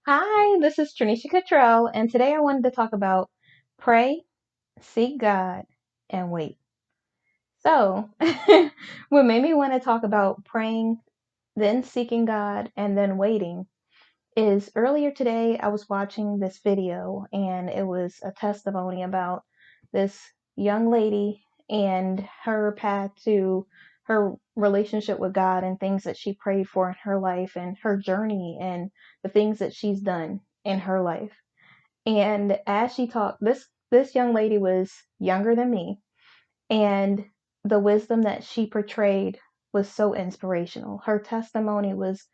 Hi, this is Trinesha Cottrell, and today I wanted to talk about pray, seek God, and wait. So, what made me want to talk about praying, then seeking God, and then waiting is earlier today I was watching this video, and it was a testimony about this young lady and her path to her relationship with God and things that she prayed for in her life and her journey and the things that she's done in her life. And as she talked, this young lady was younger than me, and the wisdom that she portrayed was so inspirational. Her testimony was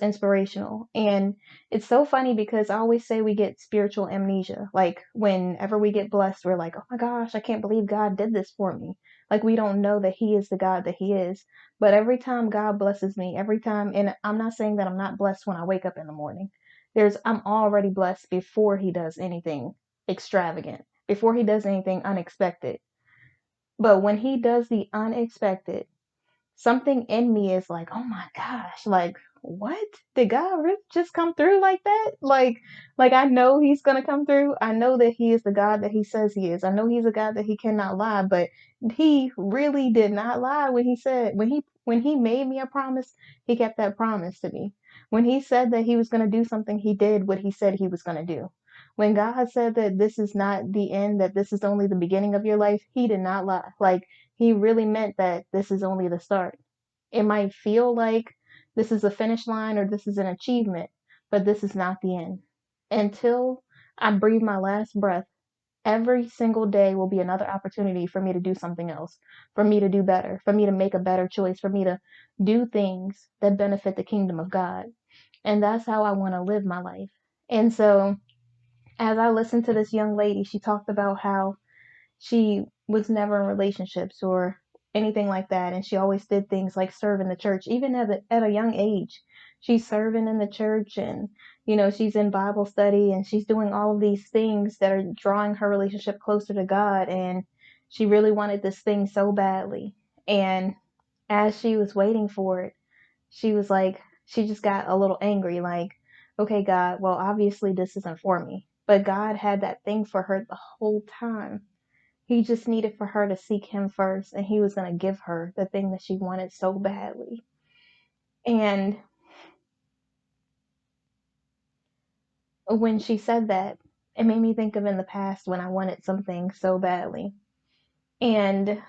inspirational. And it's so funny because I always say we get spiritual amnesia. Like whenever we get blessed, we're like, "Oh my gosh, I can't believe God did this for me." Like we don't know that he is the God that he is. But every time God blesses me, every time, and I'm not saying that I'm not blessed when I wake up in the morning. I'm already blessed before he does anything extravagant, before he does anything unexpected. But when he does the unexpected, something in me is like, oh my gosh, like what? Did God really just come through like that? Like I know he's gonna come through. I know that he is the God that he says he is. I know he's a God that he cannot lie, but he really did not lie when he said when he made me a promise, he kept that promise to me. When he said that he was gonna do something, he did what he said he was gonna do. When God said that this is not the end, that this is only the beginning of your life, he did not lie. Like he really meant that this is only the start. It might feel like this is a finish line or this is an achievement, but this is not the end. Until I breathe my last breath, every single day will be another opportunity for me to do something else, for me to do better, for me to make a better choice, for me to do things that benefit the kingdom of God. And that's how I want to live my life. And so, as I listened to this young lady, she talked about how she was never in relationships or anything like that. And she always did things like serve in the church, even at a young age. She's serving in the church and, she's in Bible study and she's doing all of these things that are drawing her relationship closer to God. And she really wanted this thing so badly. And as she was waiting for it, she was like, she just got a little angry, like, okay, God, well, obviously this isn't for me. But God had that thing for her the whole time. He just needed for her to seek him first, and he was going to give her the thing that she wanted so badly. And when she said that, it made me think of in the past when I wanted something so badly. And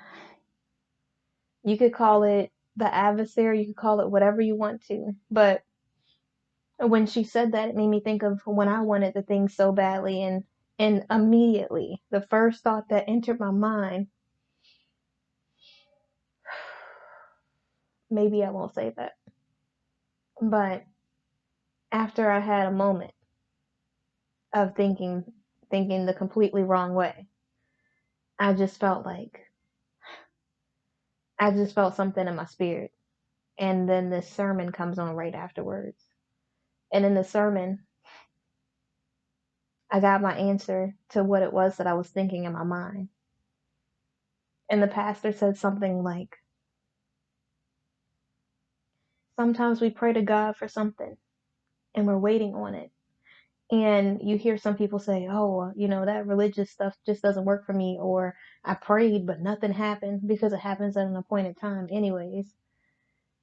you could call it the adversary, you could call it whatever you want to. But when she said that, it made me think of when I wanted the thing so badly. And immediately, the first thought that entered my mind, maybe I won't say that, but after I had a moment of thinking the completely wrong way. I just felt like I just felt something in my spirit. And then this sermon comes on right afterwards. And in the sermon, I got my answer to what it was that I was thinking in my mind. And the pastor said something like, sometimes we pray to God for something and we're waiting on it. And you hear some people say, oh, that religious stuff just doesn't work for me. Or I prayed, but nothing happened because it happens at an appointed time, anyways.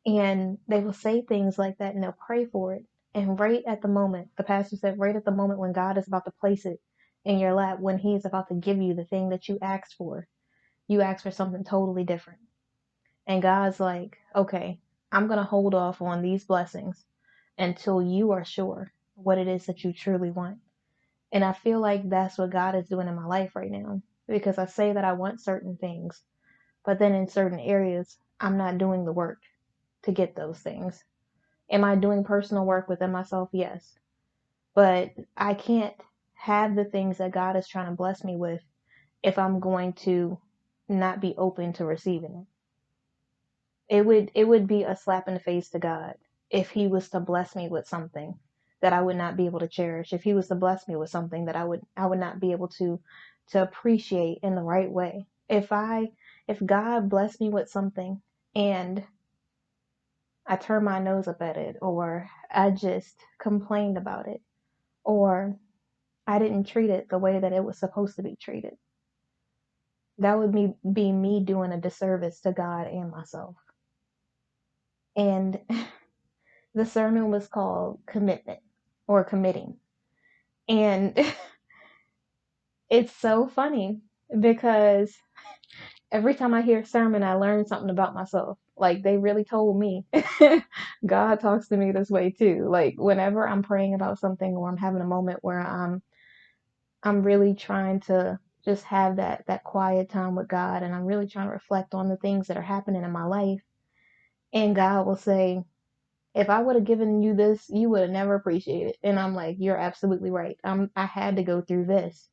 And they will say things like that and they'll pray for it. And right at the moment, the pastor said, right at the moment when God is about to place it in your lap, when he is about to give you the thing that you asked for something totally different. And God's like, okay, I'm going to hold off on these blessings until you are sure what it is that you truly want. And I feel like that's what God is doing in my life right now, because I say that I want certain things, but then in certain areas, I'm not doing the work to get those things. Am I doing personal work within myself? Yes. But I can't have the things that God is trying to bless me with if I'm going to not be open to receiving it. It would be a slap in the face to God if he was to bless me with something that I would not be able to cherish. If he was to bless me with something that I would not be able to appreciate in the right way. If God blessed me with something and I turned my nose up at it or I just complained about it, or I didn't treat it the way that it was supposed to be treated. That would be me doing a disservice to God and myself. And the sermon was called Commitment or Committing. And it's so funny because every time I hear a sermon, I learn something about myself. Like they really told me. God talks to me this way too. Like whenever I'm praying about something or I'm having a moment where I'm really trying to just have that quiet time with God, and I'm really trying to reflect on the things that are happening in my life, and God will say, if I would have given you this, you would have never appreciated it. And I'm like, you're absolutely right. I had to go through this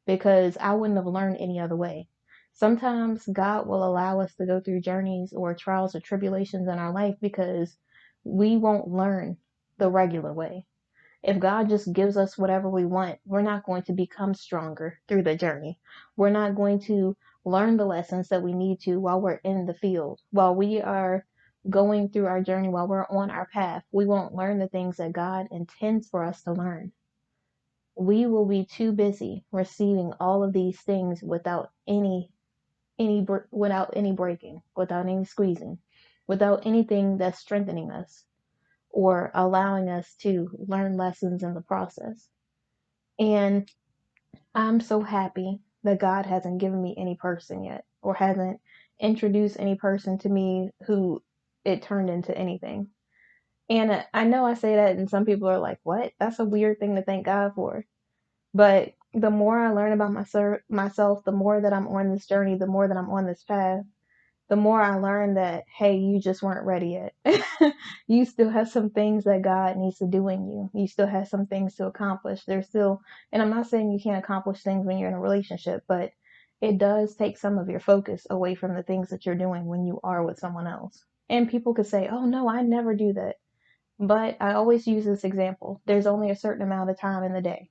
because I wouldn't have learned any other way. Sometimes God will allow us to go through journeys or trials or tribulations in our life because we won't learn the regular way. If God just gives us whatever we want, we're not going to become stronger through the journey. We're not going to learn the lessons that we need to while we're in the field, while we are going through our journey, while we're on our path. We won't learn the things that God intends for us to learn. We will be too busy receiving all of these things without without any breaking, without any squeezing, without anything that's strengthening us or allowing us to learn lessons in the process. And I'm so happy that God hasn't given me any person yet or hasn't introduced any person to me who it turned into anything. And I know I say that and some people are like, what? That's a weird thing to thank God for. But the more I learn about myself, the more that I'm on this journey, the more that I'm on this path, the more I learn that, hey, you just weren't ready yet. You still have some things that God needs to do in you. You still have some things to accomplish. There's still, and I'm not saying you can't accomplish things when you're in a relationship, but it does take some of your focus away from the things that you're doing when you are with someone else. And people could say, oh no, I never do that. But I always use this example. There's only a certain amount of time in the day.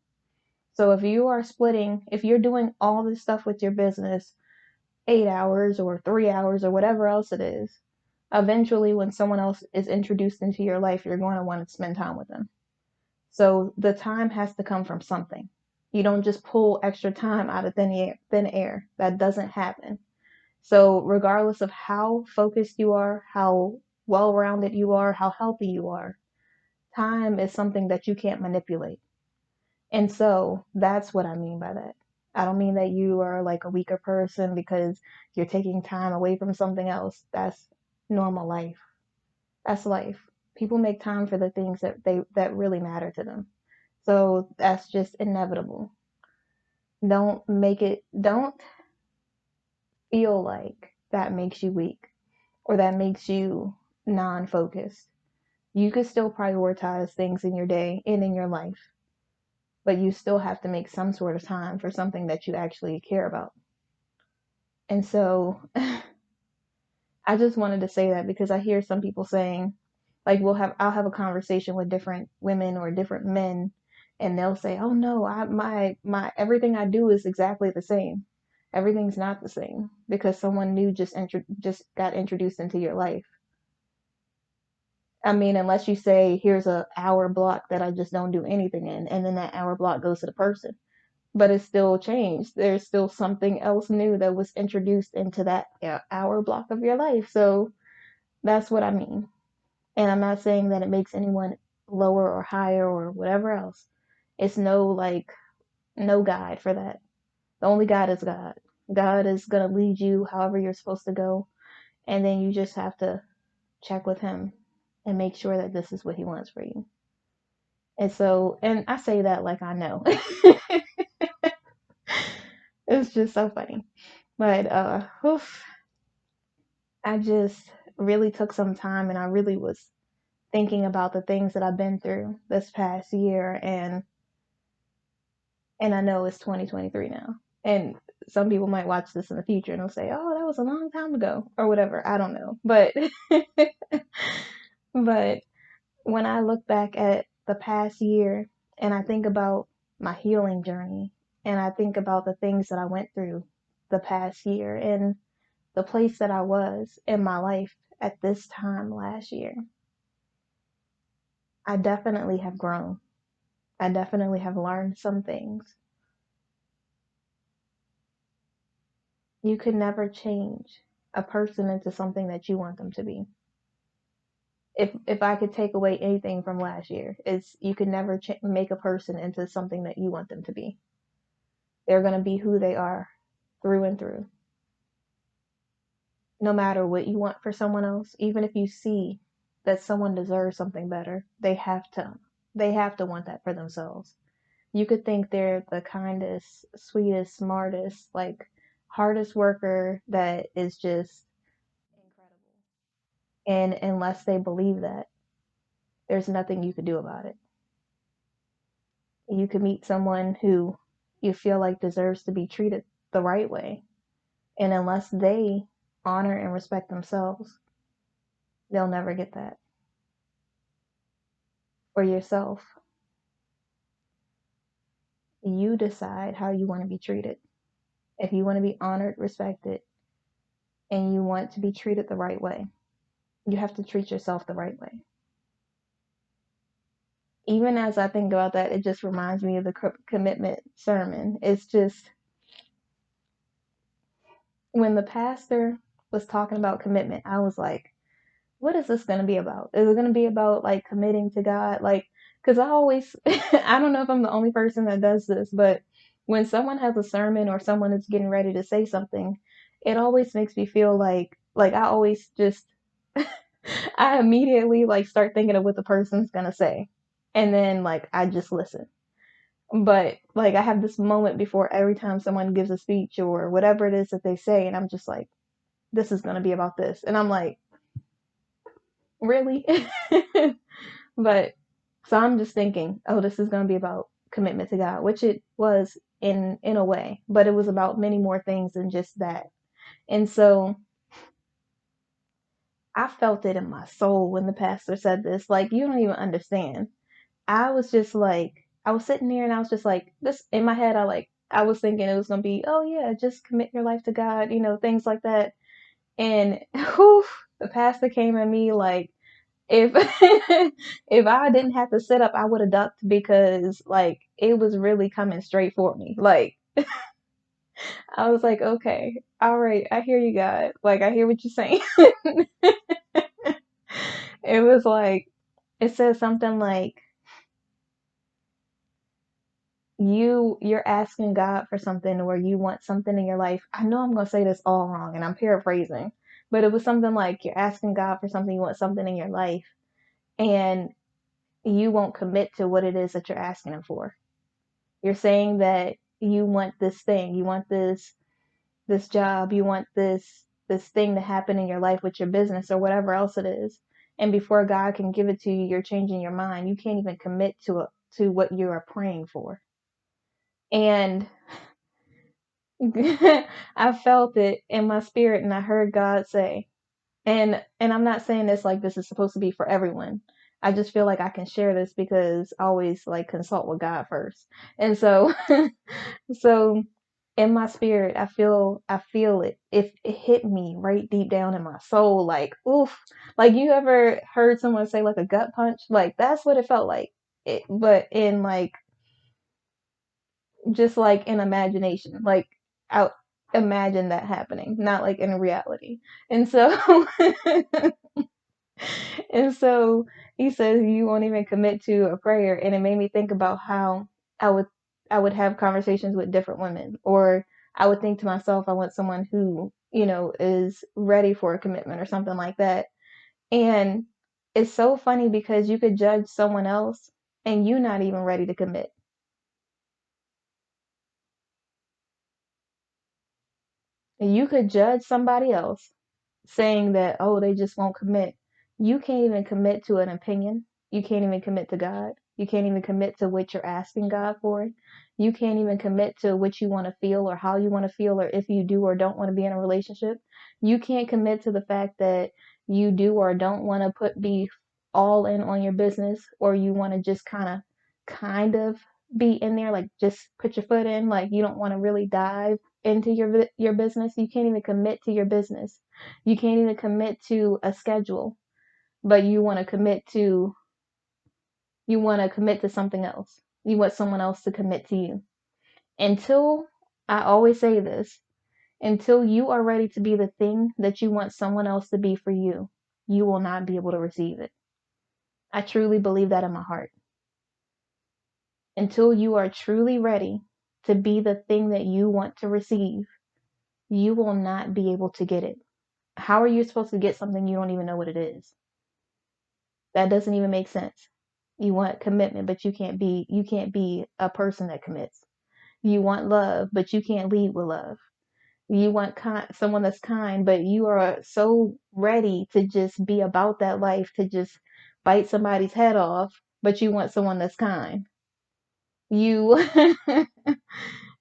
So if you're doing all this stuff with your business 8 hours or 3 hours or whatever else it is, eventually when someone else is introduced into your life, you're going to want to spend time with them. So the time has to come from something. You don't just pull extra time out of thin air. That doesn't happen. So regardless of how focused you are, how well-rounded you are, how healthy you are, time is something that you can't manipulate. And so that's what I mean by that. I don't mean that you are like a weaker person because you're taking time away from something else. That's normal life. That's life. People make time for the things that really matter to them. So that's just inevitable. Don't feel like that makes you weak or that makes you non-focused. You could still prioritize things in your day and in your life, but you still have to make some sort of time for something that you actually care about. And so I just wanted to say that because I hear some people saying, like, I'll have a conversation with different women or different men, and they'll say, "Oh no, my everything I do is exactly the same." Everything's not the same because someone new just got introduced into your life. I mean, unless you say, "Here's a hour block that I just don't do anything in," and then that hour block goes to the person. But it's still changed. There's still something else new that was introduced into that hour block of your life. So that's what I mean. And I'm not saying that it makes anyone lower or higher or whatever else. It's no guide for that. The only guide is God. God is going to lead you however you're supposed to go. And then you just have to check with Him and make sure that this is what He wants for you. And so, and I say that like I know. It's just so funny. But I just really took some time and I really was thinking about the things that I've been through this past year, and I know it's 2023 now. And some people might watch this in the future and they'll say, "Oh, that was a long time ago," or whatever. I don't know. But but when I look back at the past year and I think about my healing journey and I think about the things that I went through the past year and the place that I was in my life at this time last year, I definitely have grown. I definitely have learned some things. You could never change a person into something that you want them to be. If I could take away anything from last year, is you could never make a person into something that you want them to be. They're going to be who they are through and through. No matter what you want for someone else, even if you see that someone deserves something better, they have to want that for themselves. You could think they're the kindest, sweetest, smartest, like hardest worker that is just incredible. And unless they believe that, there's nothing you could do about it. You could meet someone who you feel like deserves to be treated the right way. And unless they honor and respect themselves, they'll never get that. For yourself, you decide how you want to be treated. If you want to be honored, respected, and you want to be treated the right way, you have to treat yourself the right way. Even as I think about that, it just reminds me of the commitment sermon. It's just when the pastor was talking about commitment, I was like, what is this going to be about? Is it going to be about like committing to God? Like, because I always, I don't know if I'm the only person that does this, but when someone has a sermon or someone is getting ready to say something, it always makes me feel like I always just, I immediately like start thinking of what the person's going to say. And then like I just listen. But like I have this moment before every time someone gives a speech or whatever it is that they say, and I'm just like, this is going to be about this. And I'm like, really? But so I'm just thinking, oh, this is going to be about commitment to God, which it was in a way, but it was about many more things than just that. And so I felt it in my soul when the pastor said this. Like, you don't even understand. I was just like, I was sitting there and I was just like, this in my head, I was thinking it was going to be, oh yeah, just commit your life to God, things like that. And whew, the pastor came at me like, if if I didn't have to sit up, I would have ducked because like it was really coming straight for me. Like I was like, okay, all right, I hear you, God. Like I hear what you're saying. It was like it says something like you're asking God for something or you want something in your life. I know I'm gonna say this all wrong and I'm paraphrasing, but it was something like you're asking God for something, you want something in your life, and you won't commit to what it is that you're asking him for. You're saying that you want this thing, you want this job, you want this thing to happen in your life with your business or whatever else it is. And before God can give it to you, you're changing your mind. You can't even commit to what you are praying for. And I felt it in my spirit and I heard God say, and I'm not saying this like this is supposed to be for everyone. I just feel like I can share this because I always like consult with God first. And so so in my spirit, I feel it. If it hit me right deep down in my soul, like oof. Like you ever heard someone say like a gut punch? Like that's what it felt like. But in like just like in imagination. Like I imagine that happening, not like in reality. And so and so he says you won't even commit to a prayer, and it made me think about how I would I would have conversations with different women, or I would think to myself, I want someone who, is ready for a commitment or something like that. And it's so funny because you could judge someone else and you not even ready to commit. You could judge somebody else saying that, oh, they just won't commit. You can't even commit to an opinion. You can't even commit to God. You can't even commit to what you're asking God for. You can't even commit to what you want to feel or how you want to feel or if you do or don't want to be in a relationship. You can't commit to the fact that you do or don't want to be all in on your business, or you want to just kind of be in there, like just put your foot in, like you don't want to really dive into your business. You can't even commit to your business. You can't even commit to a schedule, but you want to commit to something else. You want someone else to commit to you. Until, I always say this, until you are ready to be the thing that you want someone else to be for you, you will not be able to receive it. I truly believe that in my heart. Until you are truly ready to be the thing that you want to receive, you will not be able to get it. How are you supposed to get something you don't even know what it is? That doesn't even make sense. You want commitment, but you can't be a person that commits. You want love, but you can't lead with love. You want someone that's kind, but you are so ready to just be about that life, to just bite somebody's head off, but you want someone that's kind. You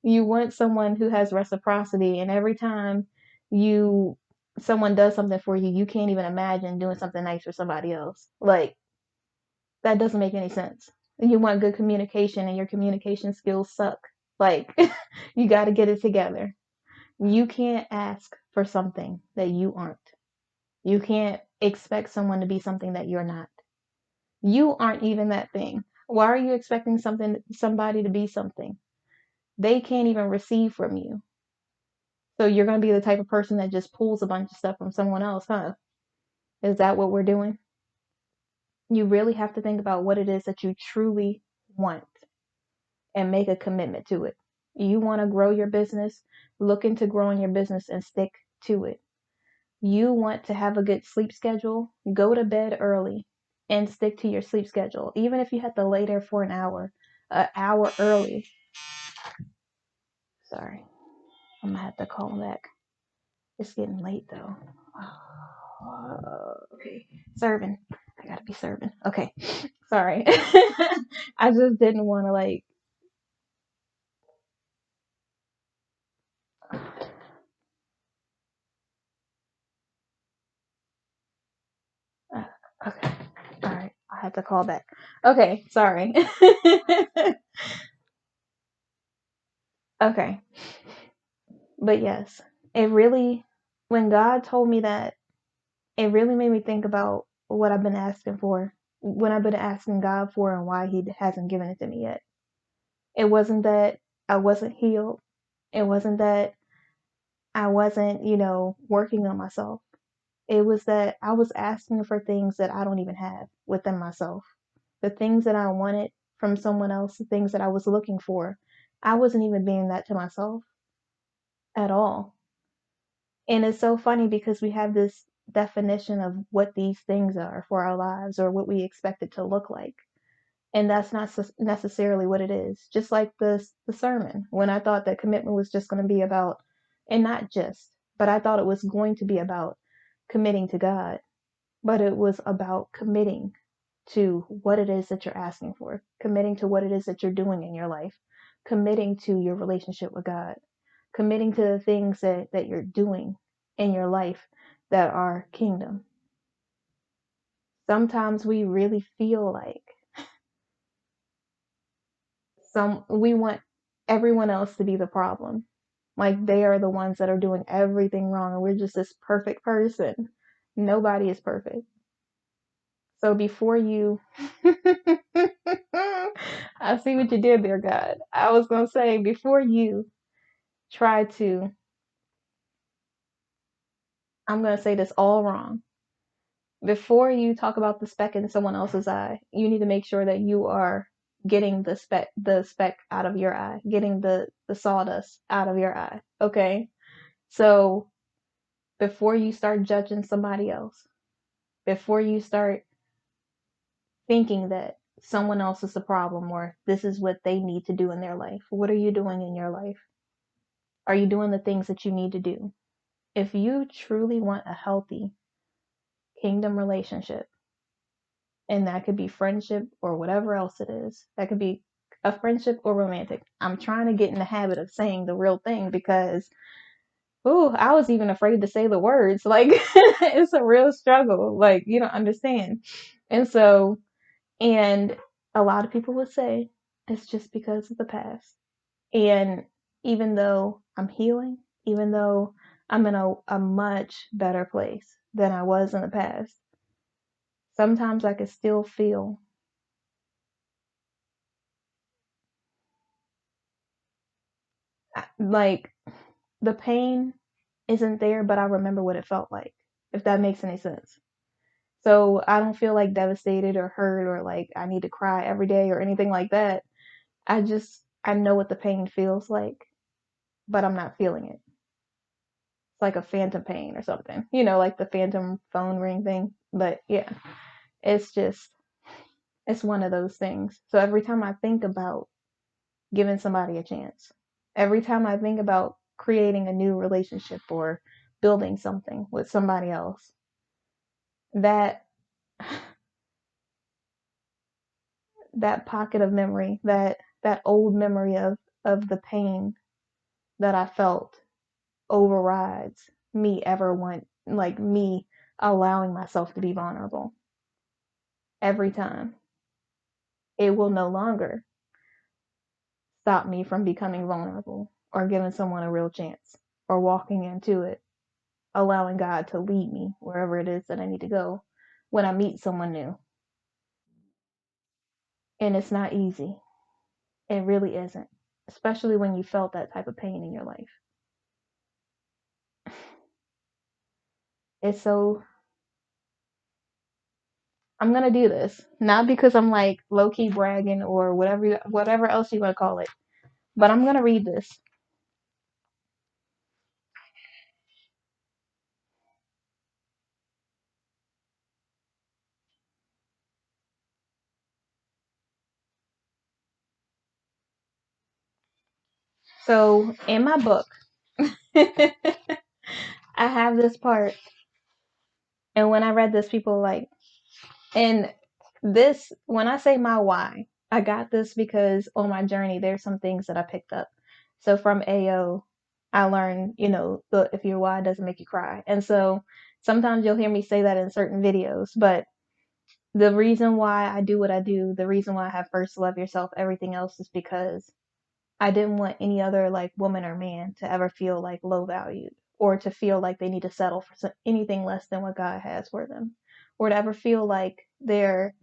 you want someone who has reciprocity, and every time you someone does something for you, you can't even imagine doing something nice for somebody else. Like, that doesn't make any sense. You want good communication and your communication skills suck. Like, you got to get it together. You can't ask for something that you aren't. You can't expect someone to be something that you're not. You aren't even that thing. Why are you expecting somebody to be something? They can't even receive from you. So you're going to be the type of person that just pulls a bunch of stuff from someone else, huh? Is that what we're doing? You really have to think about what it is that you truly want and make a commitment to it. You want to grow your business, look into growing your business and stick to it. You want to have a good sleep schedule, go to bed early and stick to your sleep schedule. Even if you have to lay there for an hour early. Sorry, I'm gonna have to call back. It's getting late though. Okay, serving. I gotta be serving. Okay, sorry. I just didn't want to like. Okay, all right. I had to call back. Okay, sorry. Okay, but yes, it really. When God told me that, it really made me think about what I've been asking for, what I've been asking God for, and why He hasn't given it to me yet. It wasn't that I wasn't healed. It wasn't that I wasn't, working on myself. It was that I was asking for things that I don't even have within myself. The things that I wanted from someone else, the things that I was looking for, I wasn't even being that to myself at all. And it's so funny because we have this definition of what these things are for our lives or what we expect it to look like. And that's not necessarily what it is. Just like the sermon, when I thought that commitment was just going to be about, and not just, but I thought it was going to be about committing to God, but it was about committing to what it is that you're asking for, committing to what it is that you're doing in your life, committing to your relationship with God, committing to the things that you're doing in your life that are kingdom. Sometimes we really feel like we want everyone else to be the problem. Like they are the ones that are doing everything wrong and we're just this perfect person. Nobody is perfect. So before you I see what you did there, God. I was going to say before you try to I'm going to say this all wrong. Before you talk about the speck in someone else's eye, you need to make sure that you are getting the speck out of your eye, getting the sawdust out of your eye. Okay? So before you start judging somebody else, before you start thinking that someone else is the problem or this is what they need to do in their life, what are you doing in your life? Are you doing the things that you need to do? If you truly want a healthy kingdom relationship, and that could be friendship or whatever else it is, that could be a friendship or romantic. I'm trying to get in the habit of saying the real thing because I was even afraid to say the words. Like, it's a real struggle. Like, you don't understand. And so, and a lot of people would say it's just because of the past. And even though I'm healing, even though I'm in a much better place than I was in the past, sometimes I can still feel Like, the pain isn't there, but I remember what it felt like, if that makes any sense. So I don't feel like devastated or hurt or like I need to cry every day or anything like that. I know what the pain feels like, but I'm not feeling it. It's like a phantom pain or something, like the phantom phone ring thing. But yeah, it's just, it's one of those things. So every time I think about giving somebody a chance, every time I think about creating a new relationship or building something with somebody else, that that pocket of memory, that old memory of the pain that I felt overrides me allowing myself to be vulnerable every time. It will no longer stop me from becoming vulnerable or giving someone a real chance or walking into it, allowing God to lead me wherever it is that I need to go when I meet someone new. And it's not easy. It really isn't, especially when you felt that type of pain in your life. It's so, I'm gonna do this not because I'm like low key bragging or whatever else you want to call it, but I'm gonna read this. So in my book, I have this part, and when I read this, people were like, and this, when I say my why, I got this because on my journey, there's some things that I picked up. So from AO, I learned, if your why doesn't make you cry. And so sometimes you'll hear me say that in certain videos, but the reason why I do what I do, the reason why I have first love yourself, everything else is because I didn't want any other like woman or man to ever feel like low valued or to feel like they need to settle for anything less than what God has for them or to ever feel like they're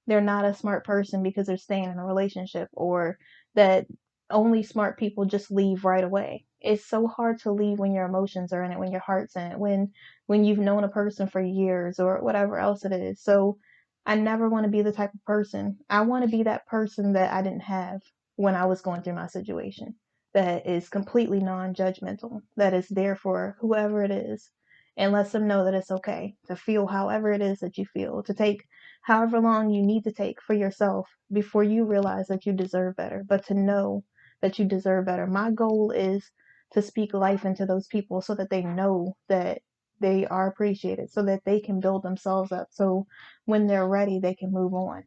not a smart person because they're staying in a relationship or that only smart people just leave right away. It's so hard to leave when your emotions are in it, when your heart's in it, when you've known a person for years or whatever else it is. So I never want to be the type of person. I want to be that person that I didn't have when I was going through my situation. That is completely non-judgmental. That is there for whoever it is and lets them know that it's okay to feel however it is that you feel, to take however long you need to take for yourself before you realize that you deserve better, but to know that you deserve better. My goal is to speak life into those people so that they know that they are appreciated, so that they can build themselves up. So when they're ready, they can move on.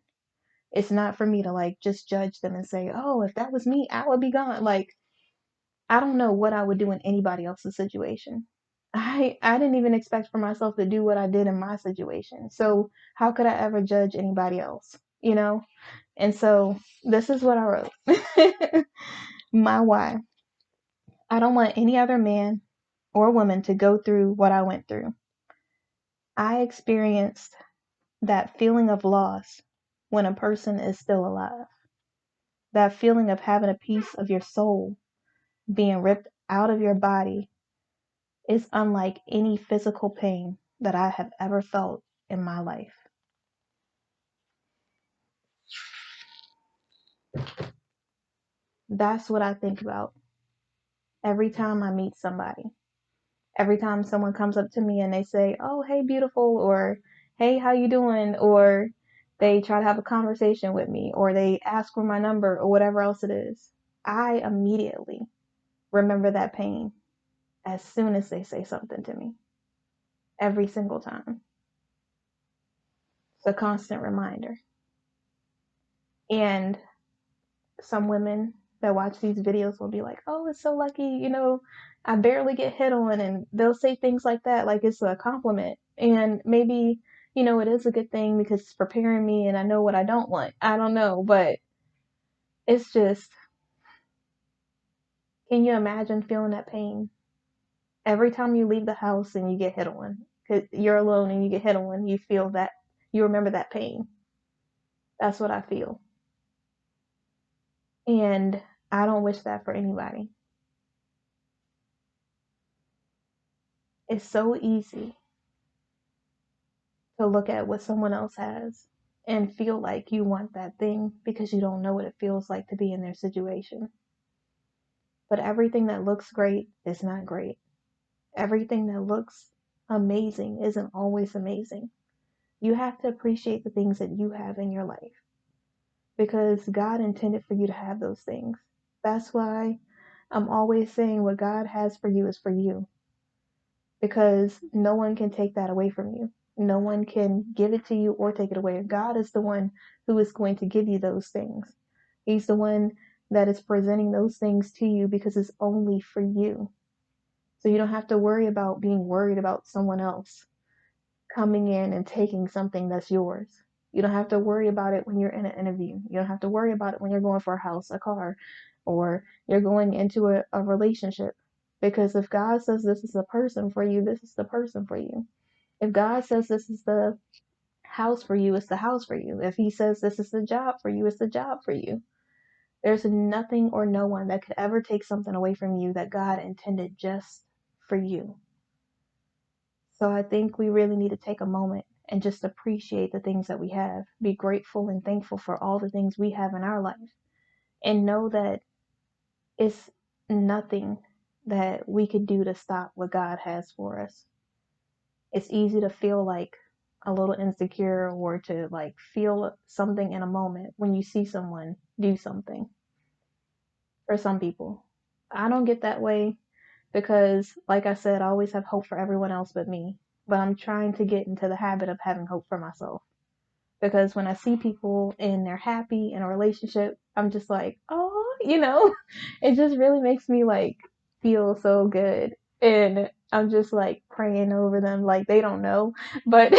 It's not for me to like just judge them and say, oh, if that was me, I would be gone. Like, I don't know what I would do in anybody else's situation. I didn't even expect for myself to do what I did in my situation. So how could I ever judge anybody else, you know? And so this is what I wrote. My why. I don't want any other man or woman to go through what I went through. I experienced that feeling of loss when a person is still alive. That feeling of having a piece of your soul being ripped out of your body is unlike any physical pain that I have ever felt in my life. That's what I think about every time I meet somebody. Every time someone comes up to me and they say, "Oh, hey, beautiful," or "Hey, how you doing?" or they try to have a conversation with me, or they ask for my number, or whatever else it is, I immediately remember that pain as soon as they say something to me. Every single time. It's a constant reminder. And some women that watch these videos will be like, "Oh, it's so lucky, I barely get hit on," and they'll say things like that like it's a compliment. And maybe, it is a good thing because it's preparing me and I know what I don't want. I don't know, but it's just, can you imagine feeling that pain every time you leave the house and you get hit on? Because you're alone and you get hit on, you feel that, you remember that pain. That's what I feel. And I don't wish that for anybody. It's so easy to look at what someone else has and feel like you want that thing because you don't know what it feels like to be in their situation. But everything that looks great is not great. Everything that looks amazing isn't always amazing. You have to appreciate the things that you have in your life because God intended for you to have those things. That's why I'm always saying what God has for you is for you because no one can take that away from you. No one can give it to you or take it away. God is the one who is going to give you those things. He's the one that is presenting those things to you because it's only for you. So you don't have to worry about being worried about someone else coming in and taking something that's yours. You don't have to worry about it when you're in an interview. You don't have to worry about it when you're going for a house, a car, or you're going into a relationship. Because if God says this is the person for you, this is the person for you. If God says this is the house for you, it's the house for you. If He says this is the job for you, it's the job for you. There's nothing or no one that could ever take something away from you that God intended just for you. So I think we really need to take a moment and just appreciate the things that we have. Be grateful and thankful for all the things we have in our life. And know that it's nothing that we could do to stop what God has for us. It's easy to feel like a little insecure or to like feel something in a moment when you see someone do something. For some people, I don't get that way because, like I said, I always have hope for everyone else but me. But I'm trying to get into the habit of having hope for myself. Because when I see people and they're happy in a relationship, I'm just like, oh, it just really makes me like feel so good. And I'm just like praying over them like they don't know. But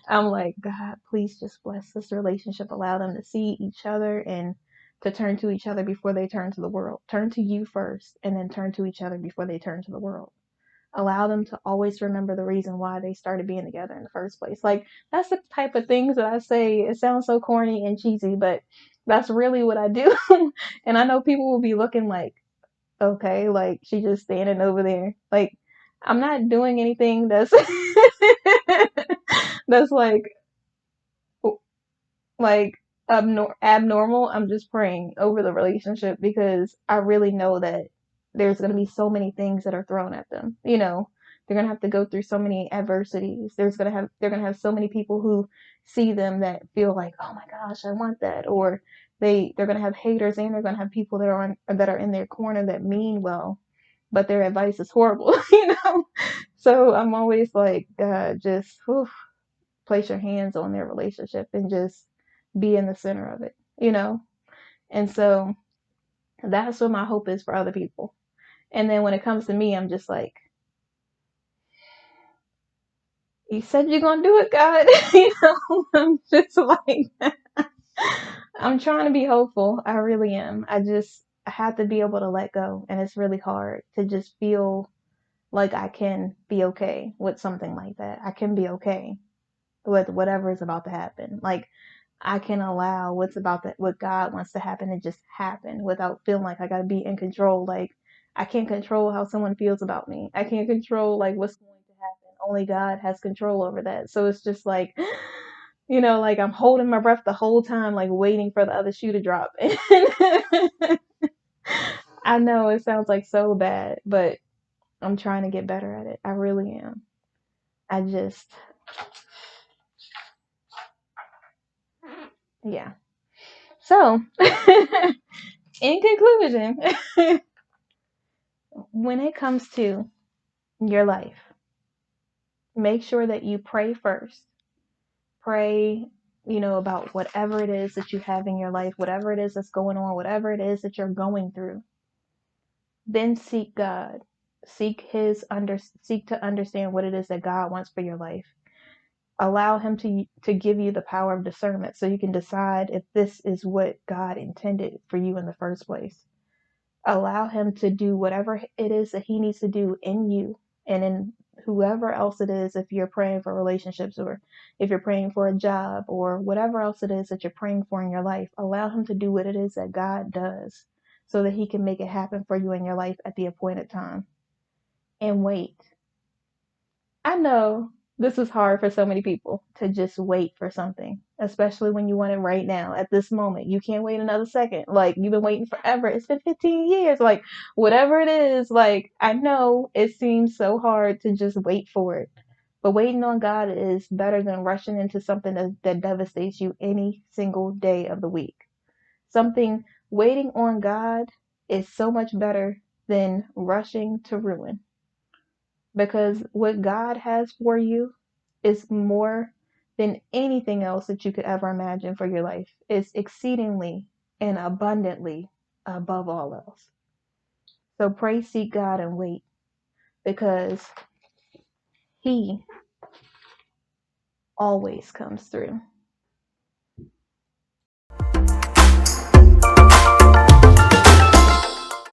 I'm like, God, please just bless this relationship. Allow them to see each other and to turn to each other before they turn to the world. Turn to you first and then turn to each other before they turn to the world. Allow them to always remember the reason why they started being together in the first place. Like, that's the type of things that I say. It sounds so corny and cheesy, but that's really what I do. And I know people will be looking like, okay, like she just standing over there. Like, I'm not doing anything that's that's like abnormal. I'm just praying over the relationship because I really know that there's going to be so many things that are thrown at them. They're going to have to go through so many adversities. They're going to have so many people who see them that feel like, oh my gosh, I want that. Or they're going to have haters and they're going to have people that are in their corner that mean well, but their advice is horrible. So I'm always like, God, just whew, place your hands on their relationship and just be in the center of it. And so that's what my hope is for other people. And then when it comes to me, I'm just like, you said you're going to do it, God. I'm just like, I'm trying to be hopeful. I really am. I have to be able to let go. And it's really hard to just feel like I can be okay with something like that. I can be okay with whatever is about to happen. Like, I can allow what God wants to happen to just happen without feeling like I gotta be in control. Like, I can't control how someone feels about me. I can't control like what's going to happen. Only God has control over that. So it's just like, like I'm holding my breath the whole time, like waiting for the other shoe to drop. I know it sounds like so bad, but I'm trying to get better at it. I really am. I just, yeah. So, in conclusion, when it comes to your life, make sure that you pray first. Pray, about whatever it is that you have in your life, whatever it is that's going on, whatever it is that you're going through. Then seek God. Seek to understand what it is that God wants for your life. Allow him to give you the power of discernment so you can decide if this is what God intended for you in the first place. Allow him to do whatever it is that he needs to do in you and in whoever else it is, if you're praying for relationships or if you're praying for a job or whatever else it is that you're praying for in your life. Allow him to do what it is that God does so that he can make it happen for you in your life at the appointed time. And wait. I know this is hard for so many people to just wait for something, especially when you want it right now at this moment. You can't wait another second. Like, you've been waiting forever. It's been 15 years. Like, whatever it is, like, I know it seems so hard to just wait for it. But waiting on God is better than rushing into something that devastates you any single day of the week. Something waiting on God is so much better than rushing to ruin, because what God has for you is more than anything else that you could ever imagine for your life. It's exceedingly and abundantly above all else. So pray, seek God, and wait, because He always comes through.